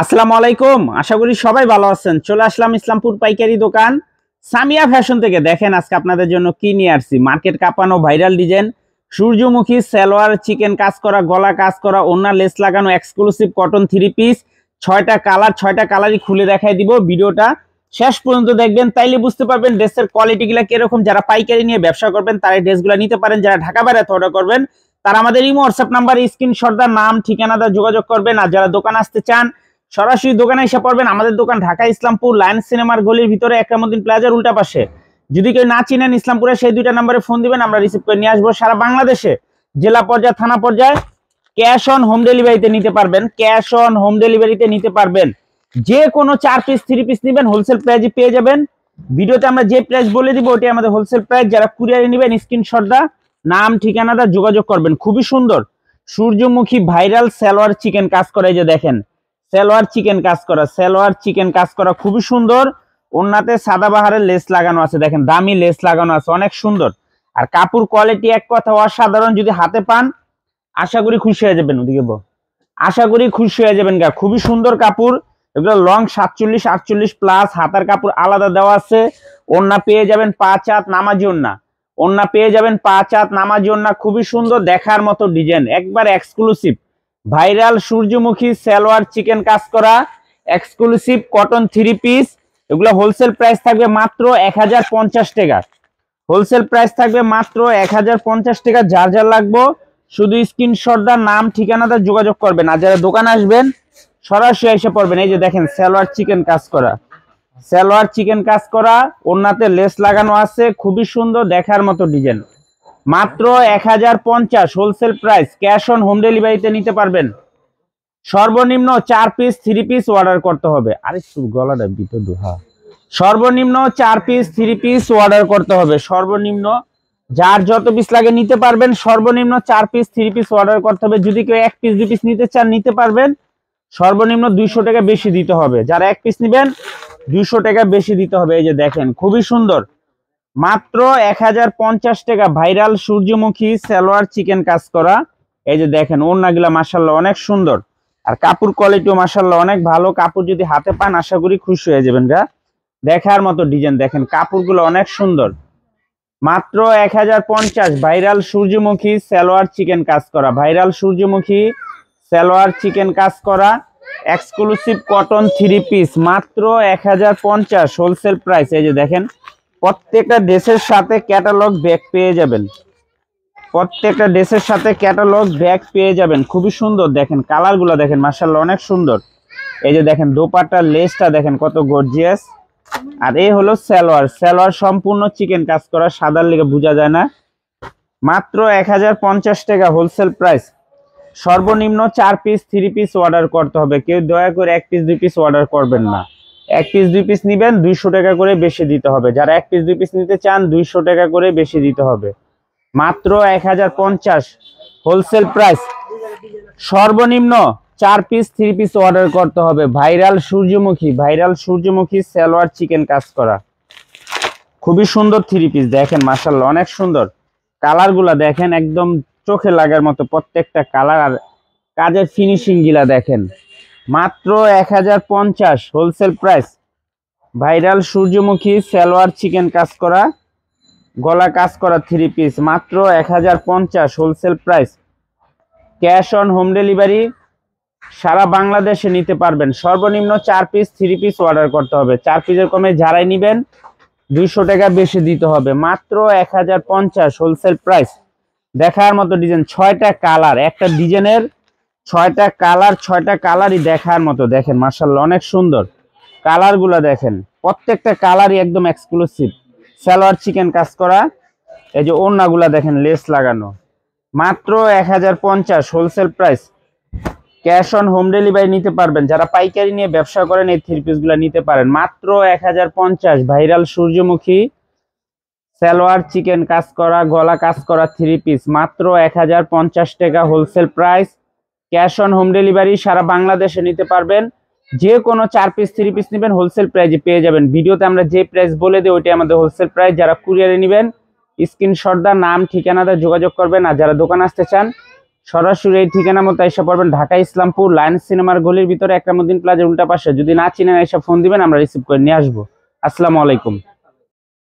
আসসালামু আলাইকুম। আশা করি সবাই ভালো আছেন। চলে আসলাম ইসলামপুর পাইকারি দোকান সামিয়া ফ্যাশন থেকে। দেখেন আজকে আপনাদের জন্য কি নিয়ে আসছি। মার্কেট কাঁপানো ভাইরাল ডিজাইন সূর্যমুখী সালোয়ার, চিকেন কাজ করা, গলা কাজ করা, ওড়না লেস লাগানো এক্সক্লুসিভ কটন 3 পিস। 6টা কালার, 6টা কালারই খুলে দেখাই দিব। ভিডিওটা শেষ পর্যন্ত দেখবেন, তাইলে বুঝতে পারবেন ড্রেসের কোয়ালিটিগুলো কিরকম। যারা পাইকারি নিয়ে ব্যবসা করবেন তারা এই ড্রেসগুলো নিতে পারেন। যারা ঢাকা বাইরে অর্ডার করবেন তারা আমাদের ইমো হোয়াটসঅ্যাপ নাম্বার স্ক্রিনশট দা নাম ঠিকানা দা যোগাযোগ করবেন। আর যারা দোকান আসতে চান সরাসরি দোকানে এসে পড়বেন। আমাদের দোকান ঢাকা ইসলামপুর লায়ন্স সিনেমার গলির ভিতরে একরামউদ্দিন প্লাজার উল্টা পাশে। যদি কেউ না চিনেন ইসলামপুরে, সেই দুইটা নম্বরে ফোন দিবেন, আমরা রিসিভ করে নিয়ে আসবো। সারা বাংলাদেশে জেলা পর্যায়ে, থানা পর্যায়ে ক্যাশ অন হোম ডেলিভারিতে নিতে পারবেন। ক্যাশ অন হোম ডেলিভারিতে নিতে পারবেন। যে কোনো 4 পিস 3 পিস নেবেন হোলসেল প্রাইসে পেয়ে যাবেন। ভিডিওতে আমরা যে প্রাইস বলে দিব ওটাই আমাদের হোলসেল প্রাইস। যারা কুরিয়ারে নেবেন স্ক্রিনশট দা নাম ঠিকানা দা যোগাযোগ করবেন। খুবই সুন্দর সূর্যমুখী ভাইরাল সালোয়ার চিকেন কাজ করে। এই যে দেখেন সালোয়ার চিকেন কাজ করা, সালোয়ার চিকেন কাজ করা খুবই সুন্দর। ওন্নাতে সাদাবাহারের লেস লাগানো আছে, দেখেন দামি লেস লাগানো আছে, অনেক সুন্দর। আর কাপড় কোয়ালিটি এক কথা অসাধারণ। যদি হাতে পান আশা করি খুশি হয়ে যাবেন। ওদিকে আশা করি খুশি হয়ে যাবেন গা। খুবই সুন্দর কাপড়। এগুলো লং 47 48 প্লাস। হাতার কাপড় আলাদা দেওয়া আছে। ওন্না পেয়ে যাবেন 5 হাত নামাজি ওন্না। ওন্না পেয়ে যাবেন 5 হাত নামাজি ওন্না। খুবই সুন্দর দেখার মতো ডিজাইন, একবার এক্সক্লুসিভ ভাইরাল সূর্যমুখী সালোয়ার চিকেন কাজ করা এক্সক্লুসিভ কটন 3 পিস। এগুলো হোলসেল প্রাইস থাকবে মাত্র 1050 টাকা। হোলসেল প্রাইস থাকবে মাত্র 1050 টাকা। যার যার লাগবে শুধু স্ক্রিনশট দা নাম ঠিকানা দা যোগাযোগ করবেন। আর যারা দোকান আসবেন সরাসরি এসে পড়বেন। এই যে দেখেন সালোয়ার চিকেন কাজ করা, সালোয়ার চিকেন কাজ করা, ওড়নাতে লেস লাগানো আছে, খুবই সুন্দর দেখার মতো ডিজাইন। মাত্র 1050 wholesale price. Cash on home ডেলিভারিতে নিতে পারবেন। সর্বনিম্ন 4 পিস 3 পিস অর্ডার করতে হবে। আরে গলাটা ভিতর দুহা। সর্বনিম্ন 4 পিস 3 পিস অর্ডার করতে হবে। সর্বনিম্ন যার যত পিস লাগে নিতে পারবেন। সর্বনিম্ন 4 পিস 3 পিস অর্ডার করতে হবে। যদি কেউ 1 পিস 2 পিস নিতে চান নিতে পারবেন। সর্বনিম্ন 200 টাকা বেশি দিতে হবে। যারা 1 পিস নেবেন 200 টাকা বেশি দিতে হবে। এই যে দেখেন খুবই সুন্দর মাত্র 1050 টাকা ভাইরাল সূর্যমুখী সালোয়ার চিকেন কাজ করা। এই যে দেখেন ওড়নাগুলা মাশাআল্লাহ অনেক সুন্দর। আর কাপড় কোয়ালিটিও মাশাআল্লাহ অনেক ভালো। কাপড় যদি হাতে পান আশা করি খুশি হয়ে যাবেন গা। দেখার মতো ডিজাইন, দেখেন কাপড়গুলো অনেক সুন্দর। মাত্র 1050 ভাইরাল সূর্যমুখী সালোয়ার চিকেন কাজ করা, ভাইরাল সূর্যমুখী সালোয়ার চিকেন কাজ করা এক্সক্লুসিভ কটন 3 পিস মাত্র 1050 হোলসেল প্রাইস। এই যে দেখেন প্রত্যেকটা ড্রেসের সাথে ক্যাটালগ ব্যাগ পেয়ে যাবেন। প্রত্যেকটা ড্রেসের সাথে ক্যাটালগ ব্যাগ পেয়ে যাবেন। খুবই সুন্দর দেখেন কালারগুলো, দেখেন মাশাআল্লাহ অনেক সুন্দর। এই যে দেখেন দোপাট্টার লেসটা দেখেন কত গর্জিয়াস। আর এই হলো সালোয়ার, সালোয়ার সম্পূর্ণ চিকেন কাজ করা, সাদার লেগে বোঝা যায় না। মাত্র 1050 টাকা হোলসেল প্রাইস। সর্বনিম্ন 4 পিস 3 পিস অর্ডার করতে হবে। কেউ দয়া করে 1 পিস 2 পিস অর্ডার করবেন না। 1 পিস 2 পিস নেবেন 200 টাকা করে বেশি দিতে হবে। যারা 1 পিস 2 পিস নিতে চান 200 টাকা করে বেশি দিতে হবে। মাত্র 1050 হোলসেল প্রাইস। সর্বনিম্ন 4 পিস 3 পিস অর্ডার করতে হবে। ভাইরাল সূর্যমুখী, ভাইরাল সূর্যমুখী সালোয়ার চিকেন কাজ করা খুবই সুন্দর 3 পিস। দেখেন মাশাআল্লাহ অনেক সুন্দর। কালারগুলা দেখেন একদম চোখে লাগার মতো প্রত্যেকটা কালার। আর কাজের ফিনিশিং গুলা দেখেন। মাত্র 1050 হোলসেল প্রাইস। ভাইরাল সূর্যমুখী সালোয়ার চিকেন কাজ করা, গলা কাজ করা 3 পিস মাত্র 1050 wholesale price. Cash on home delivery সারা বাংলাদেশে নিতে পারবেন। সর্বনিম্ন 4 পিস 3 পিস অর্ডার করতে হবে। 4 পিসের কমে যারাই নেবেন 200 টাকা বেশি দিতে হবে। মাত্র 1050 হোলসেল প্রাইস। দেখার মতো ডিজাইন, 6টা কালার, একটা ডিজাইনের 6টা কালার, 6টা কালারই দেখার মতো। দেখেন মাশাআল্লাহ অনেক সুন্দর কালারগুলো, দেখেন প্রত্যেকটা কালারই একদম এক্সক্লুসিভ। সালোয়ার চিকেন কাজ করা। এই যে ওড়নাগুলা দেখেন লেস লাগানো। মাত্র 1050 wholesale price. Cash on home delivery নিতে পারবেন। যারা পাইকারি নিয়ে ব্যবসা করেন এই 3 পিসগুলো নিতে পারেন। মাত্র 1050 ভাইরাল সূর্যমুখী সালোয়ার চিকেন কাজ করা, গলা কাজ করা 3 পিস মাত্র 1050 টাকা wholesale price. Cash on home delivery সারা বাংলাদেশে নিতে পারবেন। যে কোনো 4 পিস 3 পিস নেবেন হোলসেল প্রাইসে পেয়ে যাবেন। ভিডিওতে আমরা যে প্রাইস বলে দিই ওইটাই আমাদের হোলসেল প্রাইস। যারা কুরিয়ারে নেবেন স্ক্রিনশট দা নাম ঠিকানা দা যোগাযোগ করবেন। আর যারা দোকান আসতে চান সরাসরি এই ঠিকানা মতো এসে পড়বেন, ঢাকা ইসলামপুর লায়ন্স সিনেমার গলির ভিতরে একরামউদ্দিন প্লাজার উল্টা পাশে। যদি না চিনেন এসে ফোন দিবেন, আমরা রিসিভ করে নিয়ে আসবো। আসসালামু আলাইকুম।